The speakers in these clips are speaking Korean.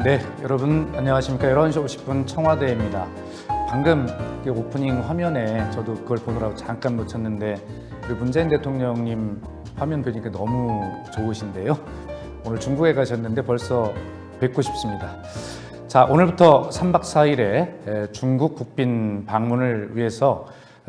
네, 여러분 안녕하십니까. 11시 50분 청와대입니다. 방금 오프닝 화면에 저도 그걸 보느라고 잠깐 놓쳤는데 우리 문재인 대통령님 화면 보니까 너무 좋으신데요. 오늘 중국에 가셨는데 벌써 뵙고 싶습니다. 자, 오늘부터 3박 4일에 중국 국빈 방문을 위해서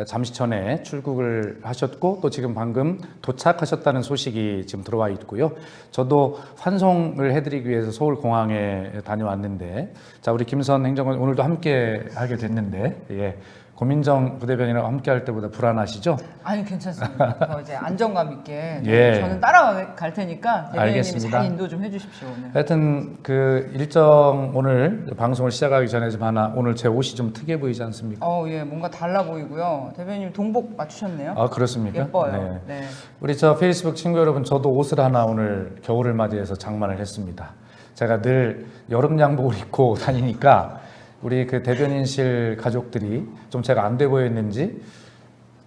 잠시 전에 출국을 하셨고 또 지금 방금 도착하셨다는 소식이 지금 들어와 있고요. 저도 환송을 해드리기 위해서 서울공항에 다녀왔는데, 자, 우리 김선 행정관 오늘도 함께 하게 됐는데, 예, 고민정 부대변인하고 함께 할 때보다 불안하시죠? 아니, 괜찮습니다. 저 이제 안정감 있게 예. 저는 따라갈 테니까 대변인님이 알겠습니다. 잘 인도 좀 해주십시오. 오늘. 하여튼 그 일정 오늘 방송을 시작하기 전에 좀 하나, 오늘 제 옷이 좀 특이해 보이지 않습니까? 예, 뭔가 달라 보이고요. 대변인님 동복 맞추셨네요. 아, 그렇습니까? 예뻐요. 네. 우리 저 페이스북 친구 여러분, 저도 옷을 하나 오늘 겨울을 맞이해서 장만을 했습니다. 제가 늘 여름 양복을 입고 다니니까 우리 그 대변인실 가족들이 좀 제가 안 돼 보였는지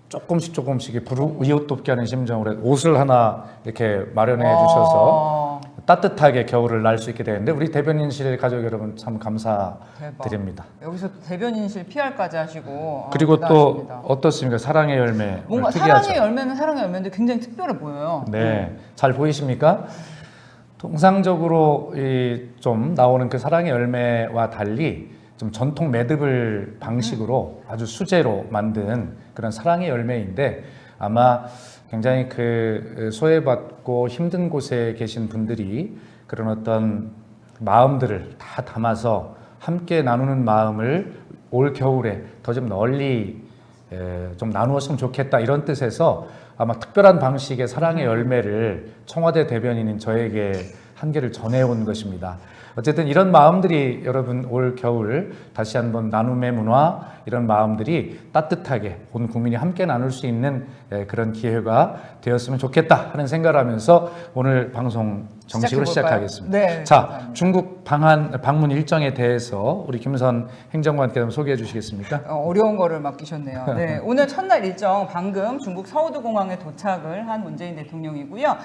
조금씩 의욕 돋게 하는 심정으로 옷을 하나 이렇게 마련해 주셔서 따뜻하게 겨울을 날 수 있게 되는데, 우리 대변인실 가족 여러분 참 감사드립니다. 대박. 여기서 또 대변인실 PR까지 하시고. 그리고 대단하십니다. 또 어떻습니까? 사랑의 열매. 뭔가 특이하죠? 사랑의 열매는 사랑의 열매인데 굉장히 특별해 보여요. 네, 잘 보이십니까? 통상적으로 좀 나오는 그 사랑의 열매와 달리 좀 전통 매듭을 방식으로 아주 수제로 만든 그런 사랑의 열매인데, 아마 굉장히 그 소외받고 힘든 곳에 계신 분들이 그런 어떤 마음들을 다 담아서 함께 나누는 마음을 올 겨울에 더 좀 널리 좀 나누었으면 좋겠다, 이런 뜻에서 아마 특별한 방식의 사랑의 열매를 청와대 대변인인 저에게 한 개를 전해온 것입니다. 어쨌든 이런 마음들이 여러분 올 겨울 다시 한번 나눔의 문화, 이런 마음들이 따뜻하게 온 국민이 함께 나눌 수 있는 그런 기회가 되었으면 좋겠다 하는 생각을 하면서 오늘 방송 정식으로 시작하겠습니다. 네, 자, 감사합니다. 중국 방문 일정에 대해서 우리 김선 행정관께서 소개해 주시겠습니까? 어려운 거를 맡기셨네요. 네, 오늘 첫날 일정 방금 중국 서우드 공항에 도착을 한 문재인 대통령이고요.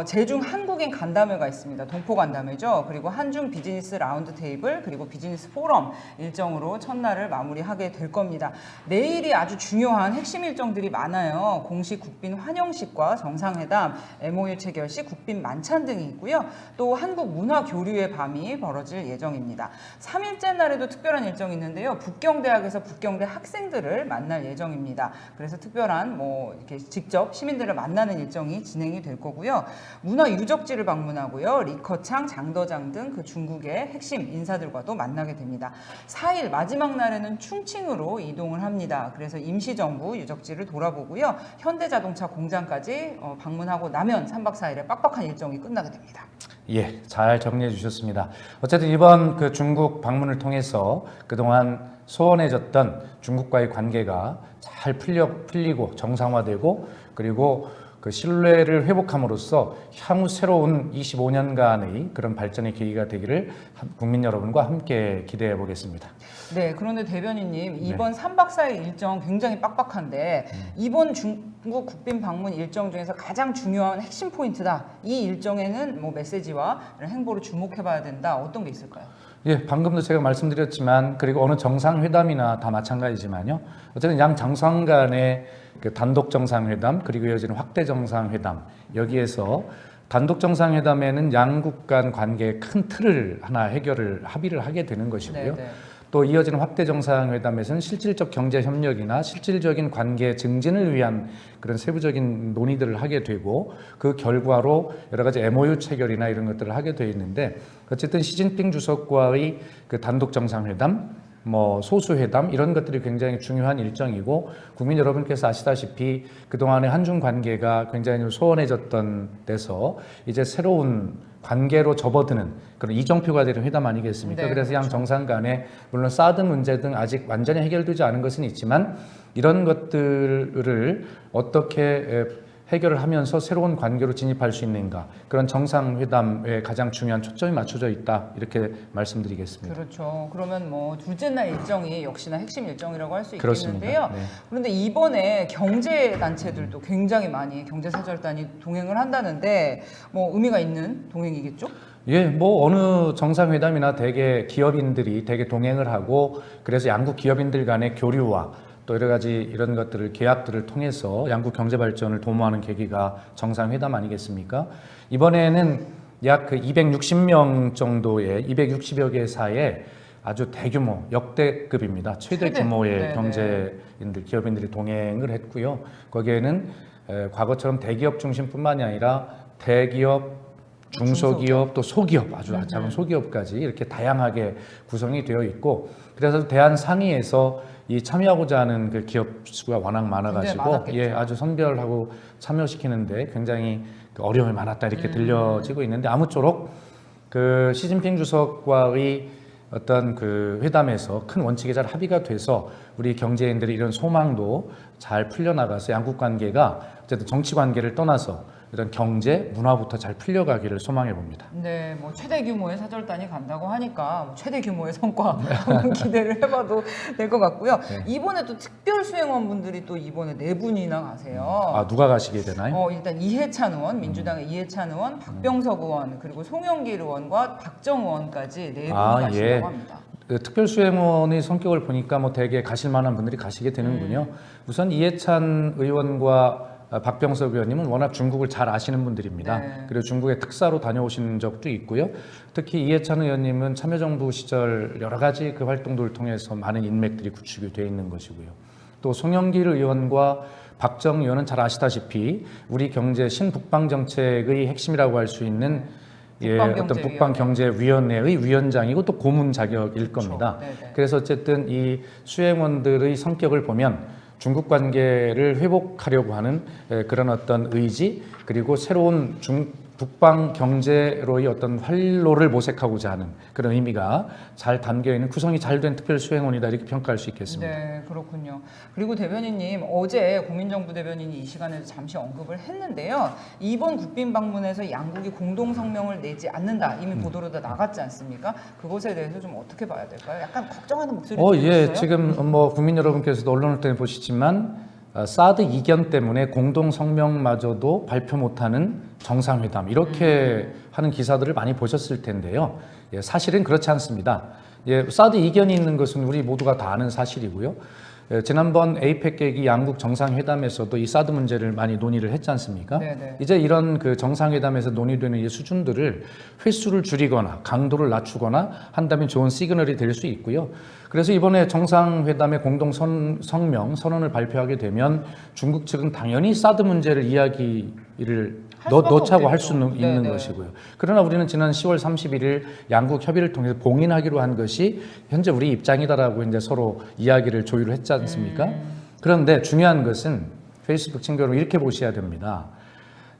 제중 한국인 간담회가 있습니다. 동포 간담회죠. 그리고 한중 비즈니스 라운드 테이블, 그리고 비즈니스 포럼 일정으로 첫날을 마무리하게 될 겁니다. 내일이 아주 중요한 핵심 일정들이 많아요. 공식 국빈 환영식과 정상회담, MOU 체결식, 국빈 만찬 등이 있고요. 또 한국 문화 교류의 밤이 벌어질 예정입니다. 3일째 날에도 특별한 일정이 있는데요. 북경대학에서 북경대 학생들을 만날 예정입니다. 그래서 특별한 이렇게 직접 시민들을 만나는 일정이 진행이 될 거고요. 문화 유적지를 방문하고요. 리커창, 장더장 등 그 중국의 핵심 인사들과도 만나게 됩니다. 4일 마지막 날에는 충칭으로 이동을 합니다. 그래서 임시정부 유적지를 돌아보고요. 현대자동차 공장까지 방문하고 나면 3박 4일의 빡빡한 일정이 끝나게 됩니다. 예, 잘 정리해 주셨습니다. 어쨌든 이번 그 중국 방문을 통해서 그동안 소원해졌던 중국과의 관계가 잘 풀리고 정상화되고, 그리고 그 신뢰를 회복함으로써 향후 새로운 25년간의 그런 발전의 계기가 되기를 국민 여러분과 함께 기대해 보겠습니다. 네, 그런데 대변인님, 이번 3박 4일 일정 굉장히 빡빡한데 이번 중국 국빈 방문 일정 중에서 가장 중요한 핵심 포인트다. 이 일정에는 메시지와 이런 행보를 주목해 봐야 된다. 어떤 게 있을까요? 예, 방금도 제가 말씀드렸지만, 그리고 어느 정상회담이나 다 마찬가지지만요. 어쨌든 양 정상 간의 그 단독 정상회담, 그리고 이어지는 확대 정상회담, 여기에서 단독 정상회담에는 양국 간 관계의 큰 틀을 하나 합의를 하게 되는 것이고요. 네. 또 이어지는 확대 정상회담에서는 실질적 경제 협력이나 실질적인 관계 증진을 위한 그런 세부적인 논의들을 하게 되고, 그 결과로 여러 가지 MOU 체결이나 이런 것들을 하게 되어 있는데, 어쨌든 시진핑 주석과의 그 단독 정상회담, 소수회담, 이런 것들이 굉장히 중요한 일정이고, 국민 여러분께서 아시다시피 그동안의 한중 관계가 굉장히 소원해졌던 데서 이제 새로운 관계로 접어드는 그런 이정표가 되는 회담 아니겠습니까? 네, 그래서 양 그렇죠. 정상 간에 물론 사드 문제 등 아직 완전히 해결되지 않은 것은 있지만, 이런 것들을 어떻게 해결을 하면서 새로운 관계로 진입할 수 있는가, 그런 정상회담에 가장 중요한 초점이 맞춰져 있다, 이렇게 말씀드리겠습니다. 그렇죠. 그러면 뭐 둘째 날 일정이 역시나 핵심 일정이라고 할 수 그렇습니다. 있겠는데요. 네. 그런데 이번에 경제 단체들도 굉장히 많이 경제사절단이 동행을 한다는데 뭐 의미가 있는 동행이겠죠? 예, 뭐 어느 정상회담이나 대개 기업인들이 대개 동행을 하고, 그래서 양국 기업인들 간의 교류와 또 여러 가지 이런 것들을 계약들을 통해서 양국 경제 발전을 도모하는 계기가 정상회담 아니겠습니까? 이번에는 약 그 260명 정도의 260여 개사의 아주 대규모 역대급입니다. 최대 규모의 네네. 경제인들, 기업인들이 동행을 했고요. 거기에는 과거처럼 대기업 중심뿐만이 아니라 대기업, 중소기업, 또 소기업, 아주 작은 소기업까지 이렇게 다양하게 구성이 되어 있고, 그래서 대한 상의에서 이 참여하고자 하는 그 기업 수가 워낙 많아가지고 아주 선별하고 참여시키는데 굉장히 그 어려움이 많았다, 이렇게 들려지고 있는데, 아무쪼록 그 시진핑 주석과의 어떤 그 회담에서 큰 원칙에 잘 합의가 돼서 우리 경제인들의 이런 소망도 잘 풀려나가서 양국 관계가 어쨌든 정치 관계를 떠나서 이런 경제, 문화부터 잘 풀려가기를 소망해 봅니다. 네, 뭐 최대 규모의 사절단이 간다고 하니까 뭐 최대 규모의 성과 한번 기대를 해봐도 될 것 같고요. 네. 이번에 또 특별 수행원분들이 또 이번에 4분이나 가세요. 아, 누가 가시게 되나요? 일단 이해찬 의원, 민주당의 이해찬 의원, 박병석 의원, 그리고 송영길 의원과 박정 의원까지 4분이 가신다고 합니다. 그 특별 수행원의 성격을 보니까 뭐 대개 가실 만한 분들이 가시게 되는군요. 우선 이해찬 의원과 박병석 의원님은 워낙 중국을 잘 아시는 분들입니다. 네. 그리고 중국에 특사로 다녀오신 적도 있고요. 특히 이해찬 의원님은 참여정부 시절 여러 가지 그 활동들을 통해서 많은 인맥들이 구축이 되어 있는 것이고요. 또 송영길 의원과 박정 의원은 잘 아시다시피 우리 경제 신북방 정책의 핵심이라고 할 수 있는 어떤 북방경제위원회의 위원장이고 또 고문 자격일 겁니다. 네네. 그래서 어쨌든 이 수행원들의 성격을 보면 중국 관계를 회복하려고 하는 그런 어떤 의지, 그리고 새로운 북방 경제로의 어떤 활로를 모색하고자 하는 그런 의미가 잘 담겨 있는 구성이 잘 된 특별 수행원이다, 이렇게 평가할 수 있겠습니다. 네, 그렇군요. 그리고 대변인님, 어제 고민정부 대변인이 이 시간에도 잠시 언급을 했는데요. 이번 국빈 방문에서 양국이 공동 성명을 내지 않는다, 이미 보도로 다 나갔지 않습니까? 그것에 대해서 좀 어떻게 봐야 될까요? 약간 걱정하는 목소리도 있어요. 예, 지금 뭐 국민 여러분께서도 언론을 통해 보시지만 사드 이견 때문에 공동 성명마저도 발표 못하는 정상회담, 이렇게 하는 기사들을 많이 보셨을 텐데요. 예, 사실은 그렇지 않습니다. 예, 사드 이견이 있는 것은 우리 모두가 다 아는 사실이고요. 예, 지난번 에이펙 계기 양국 정상회담에서도 이 사드 문제를 많이 논의를 했지 않습니까? 네네. 이제 이런 그 정상회담에서 논의되는 이 수준들을 횟수를 줄이거나 강도를 낮추거나 한다면 좋은 시그널이 될 수 있고요. 그래서 이번에 정상회담의 공동 성명, 선언을 발표하게 되면 중국 측은 당연히 사드 문제를 이야기를 넣자고 할 수는 있는 것이고요. 그러나 우리는 지난 10월 31일 양국 협의를 통해서 봉인하기로 한 것이 현재 우리 입장이다라고 이제 서로 이야기를 조율을 했지 않습니까? 그런데 중요한 것은 페이스북 친구로 이렇게 보셔야 됩니다.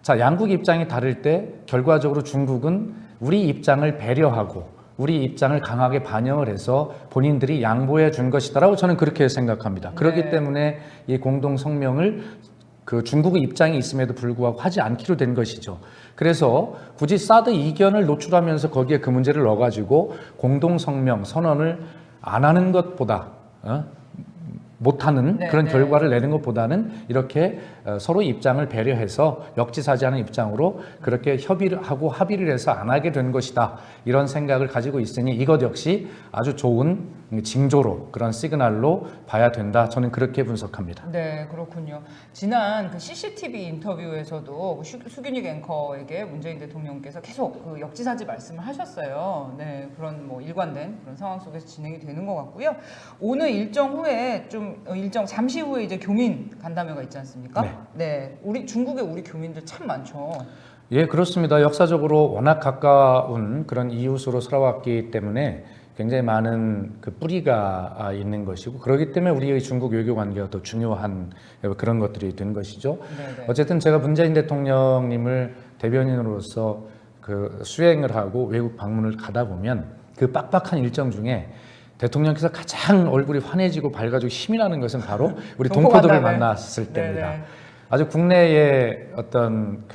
자, 양국 입장이 다를 때 결과적으로 중국은 우리 입장을 배려하고 우리 입장을 강하게 반영을 해서 본인들이 양보해 준 것이다라고 저는 그렇게 생각합니다. 그렇기 때문에 이 공동 성명을 그 중국의 입장이 있음에도 불구하고 하지 않기로 된 것이죠. 그래서 굳이 사드 이견을 노출하면서 거기에 그 문제를 넣어가지고 공동 성명 선언을 안 하는 것보다 못하는 그런 결과를 내는 것보다는 이렇게 서로 입장을 배려해서 역지사지하는 입장으로 그렇게 협의를 하고 합의를 해서 안 하게 된 것이다, 이런 생각을 가지고 있으니 이것 역시 아주 좋은 징조로, 그런 시그널로 봐야 된다, 저는 그렇게 분석합니다. 네, 그렇군요. 지난 그 CCTV 인터뷰에서도 수균익 앵커에게 문재인 대통령께서 계속 그 역지사지 말씀을 하셨어요. 네, 그런 뭐 일관된 그런 상황 속에서 진행이 되는 것 같고요. 오늘 일정 후에 잠시 후에 이제 교민 간담회가 있지 않습니까? 네, 우리 교민들 참 많죠. 예, 그렇습니다. 역사적으로 워낙 가까운 그런 이웃으로 살아왔기 때문에 굉장히 많은 그 뿌리가 있는 것이고, 그렇기 때문에 우리의 중국 외교 관계가 더 중요한 그런 것들이 된 것이죠. 네네. 어쨌든 제가 문재인 대통령님을 대변인으로서 그 수행을 하고 외국 방문을 가다 보면 그 빡빡한 일정 중에 대통령께서 가장 얼굴이 환해지고 밝아지고 힘이 나는 것은 바로 우리 동포들을 만났을 때입니다. 아주 국내에 어떤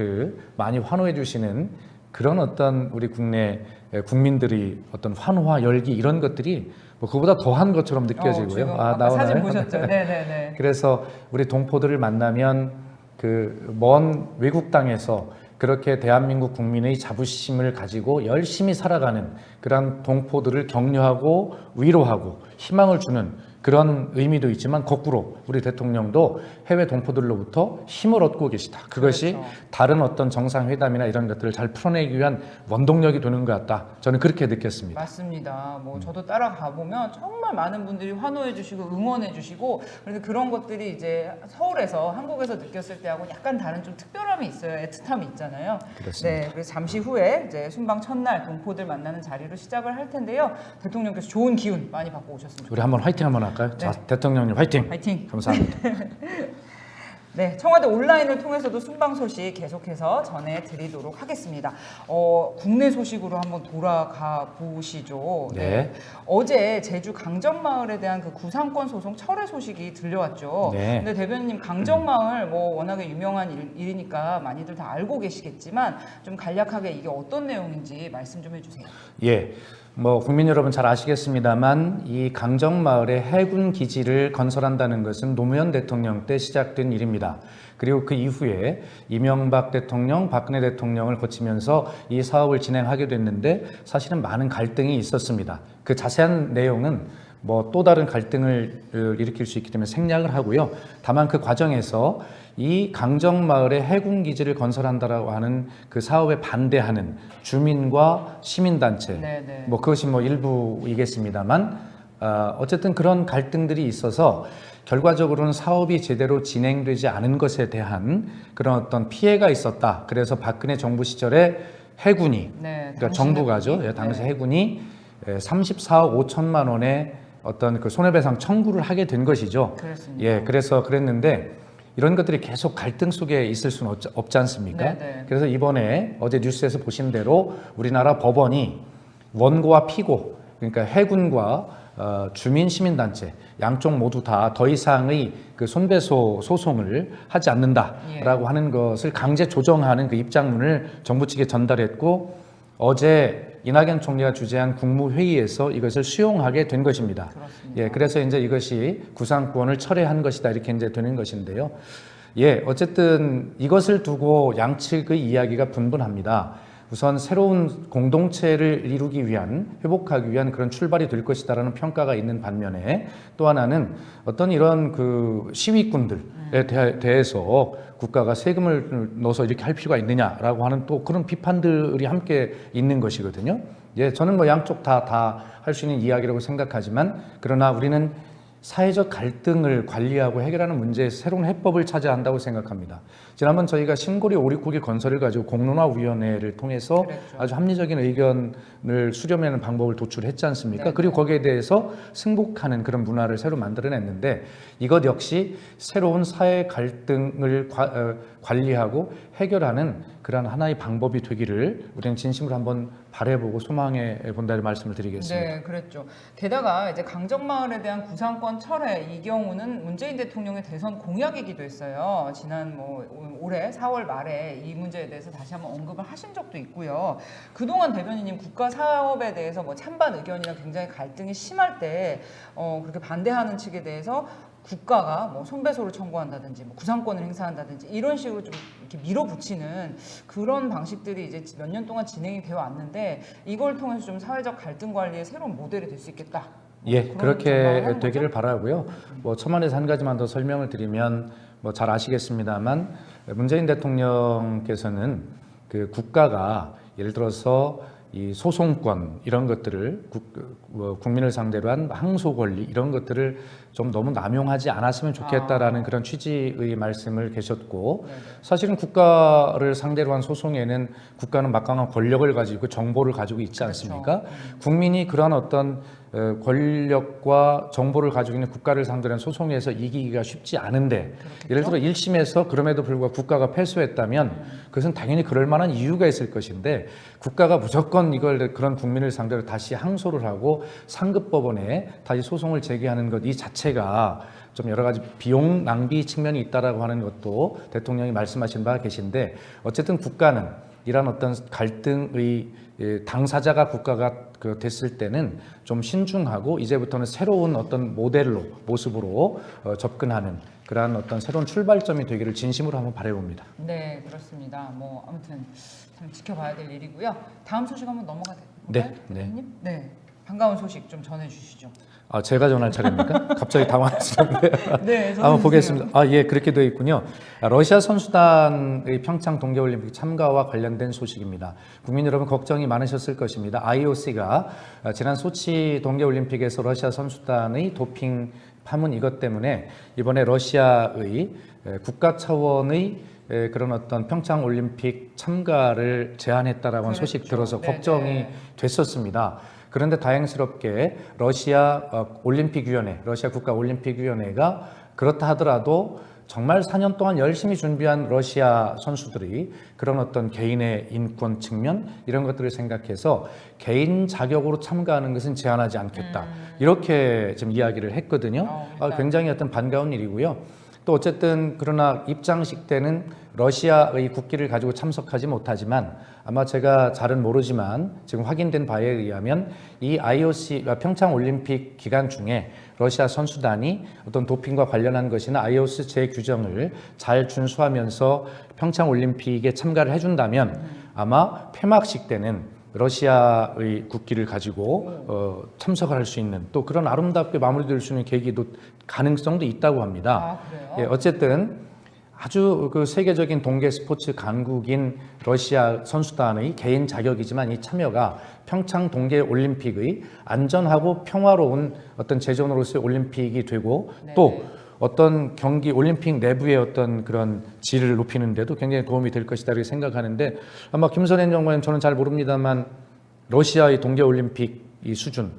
많이 환호해 주시는 그런 어떤 우리 국내 국민들이 어떤 환호와 열기 이런 것들이 뭐 그보다 더한 것처럼 느껴지고요. 지금 아, 아까 사진 나오나요? 보셨죠? 네네네. 그래서 우리 동포들을 만나면 먼 외국 땅에서 그렇게 대한민국 국민의 자부심을 가지고 열심히 살아가는 그런 동포들을 격려하고 위로하고 희망을 주는 그런 의미도 있지만 거꾸로 우리 대통령도 해외 동포들로부터 힘을 얻고 계시다. 그것이 그렇죠. 다른 어떤 정상회담이나 이런 것들을 잘 풀어내기 위한 원동력이 되는 것 같다. 저는 그렇게 느꼈습니다. 맞습니다. 뭐 저도 따라가 보면 정말 많은 분들이 환호해 주시고 응원해 주시고 그런데 그런 것들이 이제 서울에서 한국에서 느꼈을 때하고 약간 다른 좀 특별함이 있어요. 애틋함이 있잖아요. 그렇습니다. 네, 그래서 잠시 후에 이제 순방 첫날 동포들 만나는 자리로 시작을 할 텐데요. 대통령께서 좋은 기운 많이 받고 오셨으면 좋겠습니다. 우리 한번 화이팅 한번 할까요? 자, 대통령님 화이팅! 화이팅! 감사합니다. 네, 청와대 온라인을 통해서도 순방 소식 계속해서 전해드리도록 하겠습니다. 국내 소식으로 한번 돌아가 보시죠. 네. 어제 제주 강정마을에 대한 그 구상권 소송 철회 소식이 들려왔죠. 네. 근데 대변인님 강정마을 뭐 워낙에 유명한 일이니까 많이들 다 알고 계시겠지만 좀 간략하게 이게 어떤 내용인지 말씀 좀 해주세요. 예. 뭐 국민 여러분 잘 아시겠습니다만 이 강정마을에 해군 기지를 건설한다는 것은 노무현 대통령 때 시작된 일입니다. 그리고 그 이후에 이명박 대통령, 박근혜 대통령을 거치면서 이 사업을 진행하게 됐는데 사실은 많은 갈등이 있었습니다. 그 자세한 내용은 뭐 또 다른 갈등을 일으킬 수 있기 때문에 생략을 하고요. 다만 그 과정에서 이 강정마을에 해군기지를 건설한다라고 하는 그 사업에 반대하는 주민과 시민단체, 네네. 뭐 그것이 뭐 일부이겠습니다만 어쨌든 그런 갈등들이 있어서 결과적으로는 사업이 제대로 진행되지 않은 것에 대한 그런 어떤 피해가 있었다. 그래서 박근혜 정부 시절에 해군이, 네, 그러니까 정부가죠. 예, 당시 해군이 34억 5천만 원의 어떤 그 손해배상 청구를 하게 된 것이죠. 그렇습니다. 예, 그래서 그랬는데 이런 것들이 계속 갈등 속에 있을 수는 없지 않습니까? 네네. 그래서 이번에 어제 뉴스에서 보신 대로 우리나라 법원이 원고와 피고, 그러니까 해군과 주민 시민단체 양쪽 모두 다 더 이상의 그 손배소 소송을 하지 않는다라고 하는 것을 강제 조정하는 그 입장문을 정부 측에 전달했고 어제 이낙연 총리가 주재한 국무회의에서 이것을 수용하게 된 것입니다. 그렇습니다. 예, 그래서 이제 이것이 구상권을 철회한 것이다 이렇게 이제 되는 것인데요. 예, 어쨌든 이것을 두고 양측의 이야기가 분분합니다. 우선 새로운 공동체를 이루기 위한, 회복하기 위한 그런 출발이 될 것이다라는 평가가 있는 반면에 또 하나는 어떤 이런 그 시위꾼들에 대해서 국가가 세금을 넣어서 이렇게 할 필요가 있느냐라고 하는 또 그런 비판들이 함께 있는 것이거든요. 예, 저는 뭐 양쪽 다 할 수 있는 이야기라고 생각하지만 그러나 우리는 사회적 갈등을 관리하고 해결하는 문제에 새로운 해법을 찾아야 한다고 생각합니다. 지난번 저희가 신고리 오리고기 건설을 가지고 공론화위원회를 통해서 그랬죠. 아주 합리적인 의견을 수렴하는 방법을 도출했지 않습니까? 네. 그리고 거기에 대해서 승복하는 그런 문화를 새로 만들어냈는데 이것 역시 새로운 사회 갈등을 관리하고 해결하는 그런 하나의 방법이 되기를 우리는 진심으로 한번 바라보고 소망해 본다는 말씀을 드리겠습니다. 네, 그랬죠. 게다가 이제 강정마을에 대한 구상권 철회 이 경우는 문재인 대통령의 대선 공약이기도 했어요. 지난 뭐 올해 4월 말에 이 문제에 대해서 다시 한번 언급을 하신 적도 있고요. 그동안 대변인님 국가 사업에 대해서 뭐 찬반 의견이나 굉장히 갈등이 심할 때 그렇게 반대하는 측에 대해서 국가가 뭐 손배소를 청구한다든지 뭐 구상권을 행사한다든지 이런 식으로 좀 이렇게 밀어붙이는 그런 방식들이 이제 몇 년 동안 진행이 되어 왔는데 이걸 통해서 좀 사회적 갈등 관리의 새로운 모델이 될 수 있겠다. 예, 그런 그렇게 전망을 하는 되기를 거죠? 바라고요. 뭐 첨언해서 한 가지만 더 설명을 드리면 뭐 잘 아시겠습니다만 문재인 대통령께서는 그 국가가 예를 들어서 이 소송권 이런 것들을 국민을 상대로 한 항소 권리 이런 것들을 좀 너무 남용하지 않았으면 좋겠다라는 그런 취지의 말씀을 계셨고 사실은 국가를 상대로 한 소송에는 국가는 막강한 권력을 가지고 정보를 가지고 있지 않습니까? 국민이 그러한 어떤 권력과 정보를 가지고 있는 국가를 상대로 한 소송에서 이기기가 쉽지 않은데 예를 들어 1심에서 그럼에도 불구하고 국가가 패소했다면 그것은 당연히 그럴 만한 이유가 있을 것인데 국가가 무조건 이걸 그런 국민을 상대로 다시 항소를 하고 상급법원에 다시 소송을 제기하는 것 이 자체가 좀 여러 가지 비용 낭비 측면이 있다라고 하는 것도 대통령이 말씀하신 바가 계신데 어쨌든 국가는 이런 어떤 갈등의 당사자가 국가가 됐을 때는 좀 신중하고 이제부터는 새로운 어떤 모습으로 접근하는 그러한 어떤 새로운 출발점이 되기를 진심으로 한번 바라봅니다. 네, 그렇습니다. 뭐 아무튼 참 지켜봐야 될 일이고요. 다음 소식 한번 넘어가 네, 볼까요? 대표님? 네. 반가운 소식 좀 전해주시죠. 아, 제가 전할 차례입니까? 갑자기 당황했었는데. 네, 한번 보겠습니다. 아, 예, 그렇게 되어 있군요. 러시아 선수단의 평창 동계올림픽 참가와 관련된 소식입니다. 국민 여러분 걱정이 많으셨을 것입니다. IOC가 지난 소치 동계올림픽에서 러시아 선수단의 도핑 파문 이것 때문에 이번에 러시아의 국가 차원의 그런 어떤 평창 올림픽 참가를 제한했다라고 하는 소식 들어서 걱정이 됐었습니다. 그런데 다행스럽게 러시아 올림픽위원회, 러시아 국가올림픽위원회가 그렇다 하더라도 정말 4년 동안 열심히 준비한 러시아 선수들이 그런 어떤 개인의 인권 측면 이런 것들을 생각해서 개인 자격으로 참가하는 것은 제한하지 않겠다. 이렇게 지금 이야기를 했거든요. 굉장히 어떤 반가운 일이고요. 또 어쨌든 그러나 입장식 때는 러시아의 국기를 가지고 참석하지 못하지만 아마 제가 잘은 모르지만 지금 확인된 바에 의하면 이 IOC 평창 올림픽 기간 중에 러시아 선수단이 어떤 도핑과 관련한 것이나 IOC 제 규정을 잘 준수하면서 평창 올림픽에 참가를 해준다면 아마 폐막식 때는 러시아의 국기를 가지고 참석을 할 수 있는 또 그런 아름답게 마무리될 수 있는 계기도 가능성도 있다고 합니다. 아, 그래요? 예, 어쨌든 아주 그 세계적인 동계 스포츠 강국인 러시아 선수단의 개인 자격이지만 이 참여가 평창 동계 올림픽의 안전하고 평화로운 어떤 제전으로서의 올림픽이 되고 또 어떤 경기 올림픽 내부의 어떤 그런 질을 높이는 데도 굉장히 도움이 될 것이다 이렇게 생각하는데 아마 김선행 장관은 저는 잘 모릅니다만 러시아의 동계 올림픽 이 수준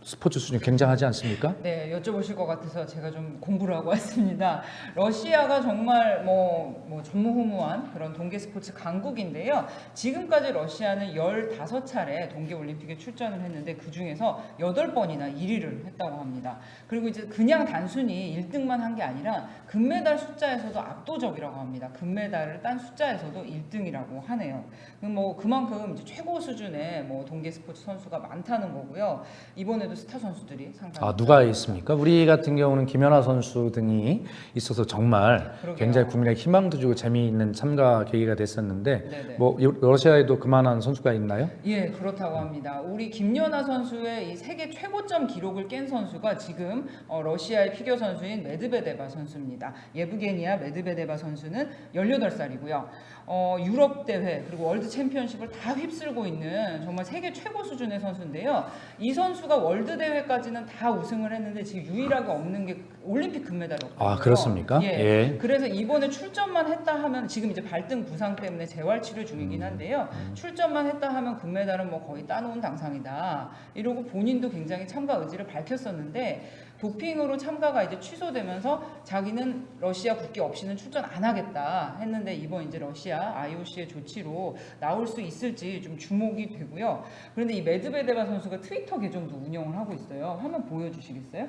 스포츠 수준이 굉장하지 않습니까? 네, 여쭤보실 것 같아서 제가 좀 공부를 하고 왔습니다. 러시아가 정말 뭐 전무후무한 그런 동계 스포츠 강국인데요. 지금까지 러시아는 15차례 동계올림픽에 출전을 했는데 그 중에서 8번이나 1위를 했다고 합니다. 그리고 이제 그냥 단순히 1등만 한 게 아니라 금메달 숫자에서도 압도적이라고 합니다. 금메달을 딴 숫자에서도 1등이라고 하네요. 뭐 그만큼 이제 최고 수준의 뭐 동계 스포츠 선수가 많다는 거고요. 이번에도 스타 선수들이 상당히 누가 있습니까? 우리 같은 경우는 김연아 선수 등이 있어서 정말 그러게요. 굉장히 국민에게 희망도 주고 재미있는 참가 계기가 됐었는데 네네. 뭐 러시아에도 그만한 선수가 있나요? 예, 그렇다고 합니다. 우리 김연아 선수의 이 세계 최고점 기록을 깬 선수가 지금 러시아의 피겨 선수인 메드베데바 선수입니다. 예브게니아 메드베데바 선수는 18살이고요. 유럽 대회 그리고 월드 챔피언십을 다 휩쓸고 있는 정말 세계 최고 수준의 선수인데요. 이 선수가 월드 대회까지는 다 우승을 했는데 지금 유일하게 없는 게 올림픽 금메달이 없거든요. 아, 그렇습니까? 예. 예. 그래서 이번에 출전만 했다 하면 지금 이제 발등 부상 때문에 재활 치료 중이긴 한데요. 출전만 했다 하면 금메달은 뭐 거의 따놓은 당상이다. 이러고 본인도 굉장히 참가 의지를 밝혔었는데 도핑으로 참가가 이제 취소되면서 자기는 러시아 국기 없이는 출전 안 하겠다 했는데 이번 이제 러시아 IOC의 조치로 나올 수 있을지 좀 주목이 되고요. 그런데 이 메드베데바 선수가 트위터 계정도 운영을 하고 있어요. 화면 보여주시겠어요?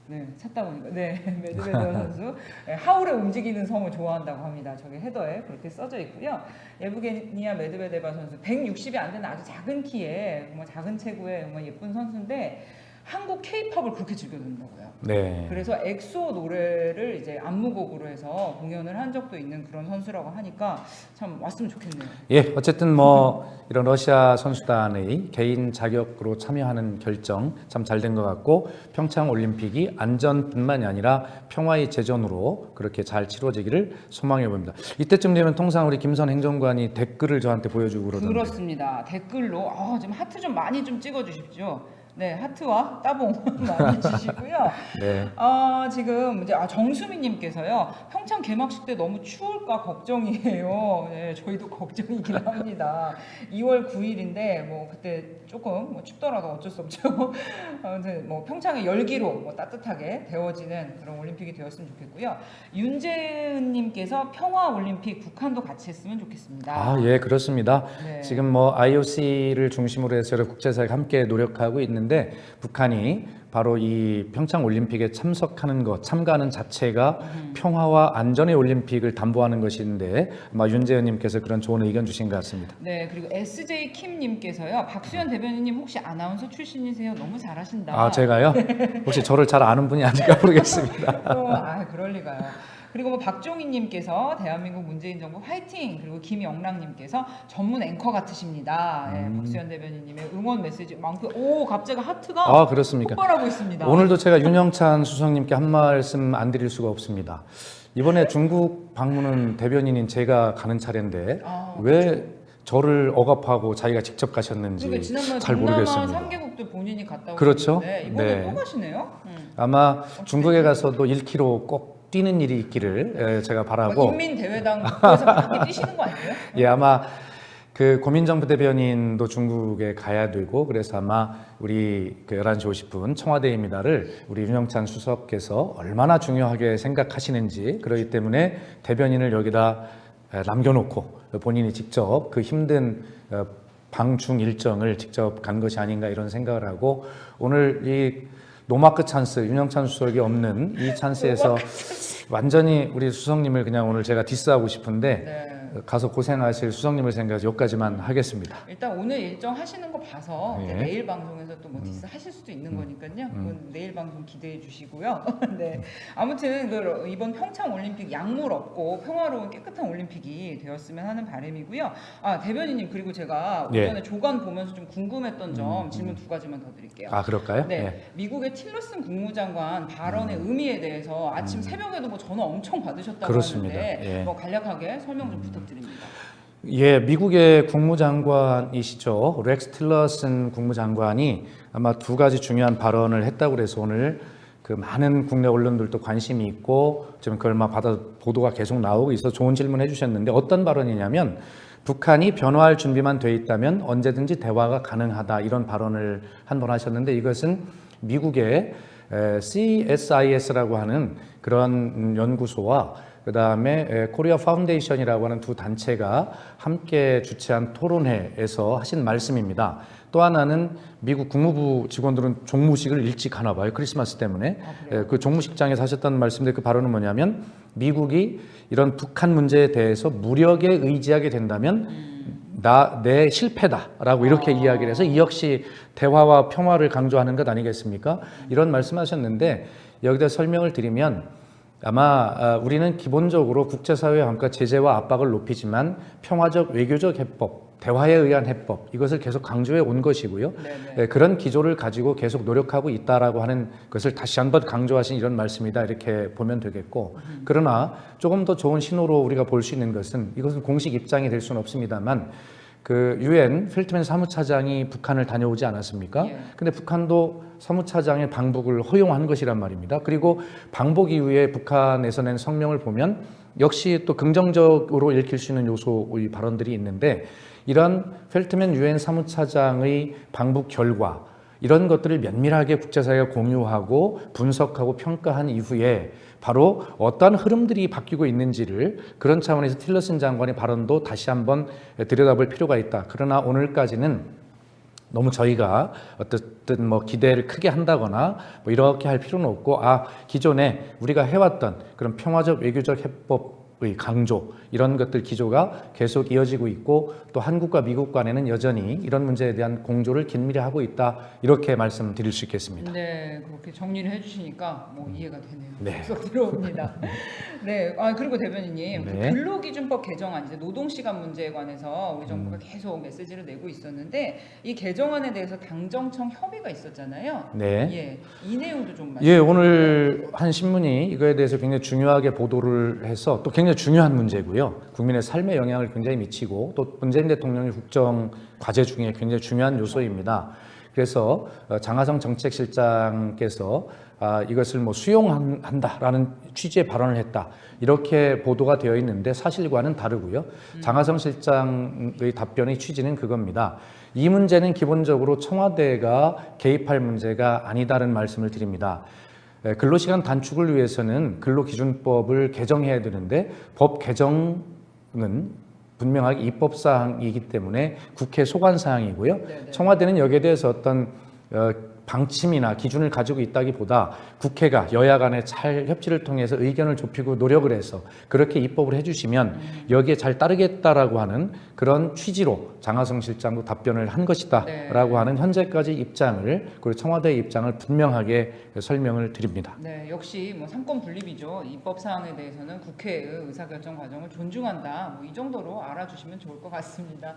네, 찾다 보니까 네, 메드베데바 선수 하울의 움직이는 성을 좋아한다고 합니다. 저기 헤더에 그렇게 써져 있고요. 예브게니아 메드베데바 선수 160이 안 되는 아주 작은 키에 정말 작은 체구의 정말 예쁜 선수인데 한국 K-팝을 그렇게 즐겨 듣는다고요. 네. 그래서 엑소 노래를 이제 안무곡으로 해서 공연을 한 적도 있는 그런 선수라고 하니까 참 왔으면 좋겠네요. 예, 어쨌든 뭐 이런 러시아 선수단의 개인 자격으로 참여하는 결정 참 잘 된 것 같고 평창 올림픽이 안전뿐만이 아니라 평화의 제전으로 그렇게 잘 치러지기를 소망해 봅니다. 이때쯤 되면 통상 우리 김선 행정관이 댓글을 저한테 보여주고 그러던데. 그렇습니다. 댓글로 지금 하트 좀 많이 좀 찍어 주십시오. 네, 하트와 따봉 많이 주시고요. 네. 지금 이제 정수미님께서요. 평창 개막식 때 너무 추울까 걱정이에요. 네, 저희도 걱정이긴 합니다. 2월 9일인데 뭐 그때 조금 뭐 춥더라도 어쩔 수 없죠. 아무튼 뭐 평창의 열기로 뭐 따뜻하게 데워지는 그런 올림픽이 되었으면 좋겠고요. 윤재은님께서 평화 올림픽 북한도 같이 했으면 좋겠습니다. 예, 그렇습니다. 네. 지금 뭐 IOC를 중심으로 해서 여러 국제사회가 함께 노력하고 있는데 했는데 북한이 바로 이 평창 올림픽에 참석하는 것, 참가하는 자체가 평화와 안전의 올림픽을 담보하는 것인데 아마 윤재현님께서 그런 좋은 의견 주신 것 같습니다. 네, 그리고 SJ 킴님께서요. 박수현 대변인님 혹시 아나운서 출신이세요? 너무 잘하신다. 아, 제가요? 혹시 저를 잘 아는 분이 아닐까 모르겠습니다. 그럴 리가요. 그리고 뭐 박종희님께서 대한민국 문재인 정부 화이팅. 그리고 김영랑님께서 전문 앵커 같으십니다. 예, 박수현 대변인님의 응원 메시지 많고, 오 갑자기 하트가 아, 그렇습니까? 폭발하고 있습니다. 오늘도 제가 윤영찬 수석님께 한 말씀 안 드릴 수가 없습니다. 이번에 중국 방문은 대변인인 제가 가는 차례인데 왜 저를 억압하고 자기가 직접 가셨는지 그러니까 지난번에 잘 동남아 모르겠습니다. 3개국도 본인이 갔다 그렇죠? 오셨는데 이번에 네. 또 가시네요. 아마 중국에 가서도 1km 꼭 뛰는 일이 있기를 제가 바라고. 인민대회당 국회에서 밖에 뛰시는 거 아니에요? 예, 아마 그 고민정 부대변인도 중국에 가야 되고 그래서 아마 우리 그 11시 50분 청와대입니다를 우리 윤영찬 수석께서 얼마나 중요하게 생각하시는지 그렇기 때문에 대변인을 여기다 남겨놓고 본인이 직접 그 힘든 방중 일정을 직접 간 것이 아닌가 이런 생각을 하고 오늘 이 노마크 찬스 윤영찬 수석이 없는 이 찬스에서 완전히 우리 수석님을 그냥 오늘 제가 디스하고 싶은데 네. 가서 고생하실 수석님을 생각해서 여기까지만 하겠습니다. 일단 오늘 일정 하시는 거 봐서 예. 내일 방송에서 또 뭐 디스 하실 수도 있는 거니까요. 그건 내일 방송 기대해 주시고요. 네. 아무튼 이번 평창 올림픽 약물 없고 평화로운 깨끗한 올림픽이 되었으면 하는 바람이고요. 아 대변인님 그리고 제가 예. 오전에 조간 보면서 좀 궁금했던 점 질문 두 가지만 더 드릴게요. 아 그럴까요? 네, 예. 미국의 틸러슨 국무장관 발언의 의미에 대해서 아침 새벽에도 뭐 전화 엄청 받으셨다고 그렇습니다. 하는데 예. 뭐 간략하게 설명 좀 부탁드립니다. 예, 미국의 국무장관이시죠. 렉스 틸러슨 국무장관이 아마 두 가지 중요한 발언을 했다고 그래서 오늘 그 많은 국내 언론들도 관심이 있고 지금 그걸 막 받아 보도가 계속 나오고 있어 좋은 질문 해주셨는데 어떤 발언이냐면 북한이 변화할 준비만 돼 있다면 언제든지 대화가 가능하다 이런 발언을 한 번 하셨는데 이것은 미국의 CSIS라고 하는 그런 연구소와 그 다음에 코리아 파운데이션이라고 하는 두 단체가 함께 주최한 토론회에서 하신 말씀입니다. 또 하나는 미국 국무부 직원들은 종무식을 일찍 하나 봐요. 크리스마스 때문에. 그 종무식장에서 하셨다는 말씀인데 그 발언은 뭐냐면 미국이 이런 북한 문제에 대해서 무력에 의지하게 된다면 내 실패다라고 이렇게 이야기를 해서 이 역시 대화와 평화를 강조하는 것 아니겠습니까? 이런 말씀하셨는데 여기다 설명을 드리면 아마 우리는 기본적으로 국제사회와 함께 제재와 압박을 높이지만 평화적 외교적 해법, 대화에 의한 해법 이것을 계속 강조해 온 것이고요. 그런 기조를 가지고 계속 노력하고 있다라고 하는 것을 다시 한번 강조하신 이런 말씀이다 이렇게 보면 되겠고 그러나 조금 더 좋은 신호로 우리가 볼 수 있는 것은 이것은 공식 입장이 될 수는 없습니다만 그 유엔 펠트맨 사무차장이 북한을 다녀오지 않았습니까? 근데 북한도 사무차장의 방북을 허용한 것이란 말입니다. 그리고 방북 이후에 북한에서 낸 성명을 보면 역시 또 긍정적으로 읽힐 수 있는 요소의 발언들이 있는데 이런 펠트맨 유엔 사무차장의 방북 결과 이런 것들을 면밀하게 국제사회가 공유하고 분석하고 평가한 이후에 바로 어떠한 흐름들이 바뀌고 있는지를 그런 차원에서 틸러슨 장관의 발언도 다시 한번 들여다볼 필요가 있다. 그러나 오늘까지는 너무 저희가 어쨌든 뭐 기대를 크게 한다거나 뭐 이렇게 할 필요는 없고 기존에 우리가 해왔던 그런 평화적 외교적 해법의 강조 이런 것들 기조가 계속 이어지고 있고 또 한국과 미국 간에는 여전히 이런 문제에 대한 공조를 긴밀히 하고 있다 이렇게 말씀드릴 수 있겠습니다. 네, 그렇게 정리를 해주시니까 뭐 이해가 되네요. 네. 쏙 들어옵니다. 네, 그리고 대변인님 네. 근로기준법 개정안 이제 노동시간 문제에 관해서 우리 정부가 계속 메시지를 내고 있었는데 이 개정안에 대해서 당정청 협의가 있었잖아요. 네. 예, 이 내용도 좀 말씀해 예, 오늘 한 신문이 이거에 대해서 굉장히 중요하게 보도를 해서 또 굉장히 중요한 문제고요. 국민의 삶에 영향을 굉장히 미치고 또 문재인 대통령의 국정 과제 중에 굉장히 중요한 요소입니다. 그래서 장하성 정책실장께서 이것을 뭐 수용한다라는 취지의 발언을 했다. 이렇게 보도가 되어 있는데 사실과는 다르고요. 장하성 실장의 답변의 취지는 그겁니다. 이 문제는 기본적으로 청와대가 개입할 문제가 아니다라는 말씀을 드립니다. 근로시간 단축을 위해서는 근로기준법을 개정해야 되는데 법 개정은 분명하게 입법사항이기 때문에 국회 소관사항이고요. 청와대는 여기에 대해서 어떤 방침이나 기준을 가지고 있다기보다 국회가 여야 간에 잘 협치를 통해서 의견을 좁히고 노력을 해서 그렇게 입법을 해주시면 여기에 잘 따르겠다라고 하는 그런 취지로 장하성 실장도 답변을 한 것이다라고 하는 현재까지 입장을, 그리고 청와대의 입장을 분명하게 설명을 드립니다. 네, 역시 뭐 삼권 분립이죠. 입법 사항에 대해서는 국회의 의사결정 과정을 존중한다. 뭐 이 정도로 알아주시면 좋을 것 같습니다.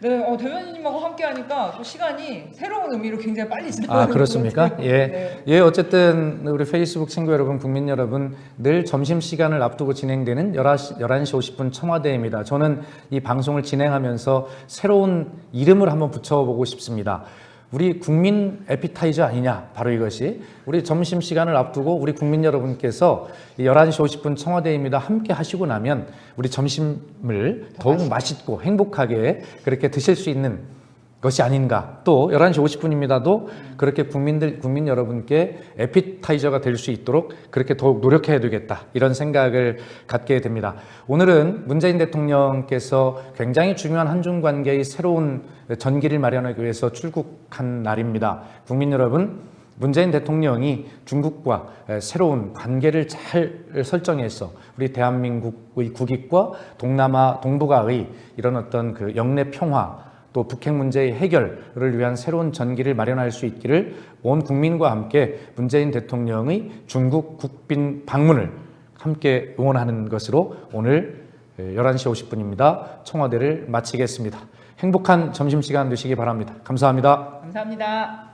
네, 대변인님하고 함께하니까 또 시간이 새로운 의미로 굉장히 빨리 지나가는 것 그렇습니까? 같아요. 예. 네. 예, 어쨌든 우리 페이스북 친구 여러분, 국민 여러분, 늘 점심시간을 앞두고 진행되는 11시 50분 청와대입니다. 저는 이 방송을 진행하면서 새로운 이름을 한번 붙여보고 싶습니다. 우리 국민 에피타이저 아니냐, 바로 이것이. 우리 점심시간을 앞두고 우리 국민 여러분께서 이 11시 50분 청와대입니다 함께 하시고 나면 우리 점심을 더욱 맛있고 행복하게 그렇게 드실 수 있는 것이 아닌가. 또 11시 50분입니다도 그렇게 국민 여러분께 에피타이저가 될 수 있도록 그렇게 더욱 노력해야 되겠다, 이런 생각을 갖게 됩니다. 오늘은 문재인 대통령께서 굉장히 중요한 한중 관계의 새로운 전기를 마련하기 위해서 출국한 날입니다. 국민 여러분, 문재인 대통령이 중국과 새로운 관계를 잘 설정해서 우리 대한민국의 국익과 동남아 동북아의 이런 어떤 그 영내 평화, 또 북핵 문제의 해결을 위한 새로운 전기를 마련할 수 있기를 온 국민과 함께 문재인 대통령의 중국 국빈 방문을 함께 응원하는 것으로 오늘 11시 50분입니다. 청와대를 마치겠습니다. 행복한 점심시간 되시기 바랍니다. 감사합니다. 감사합니다.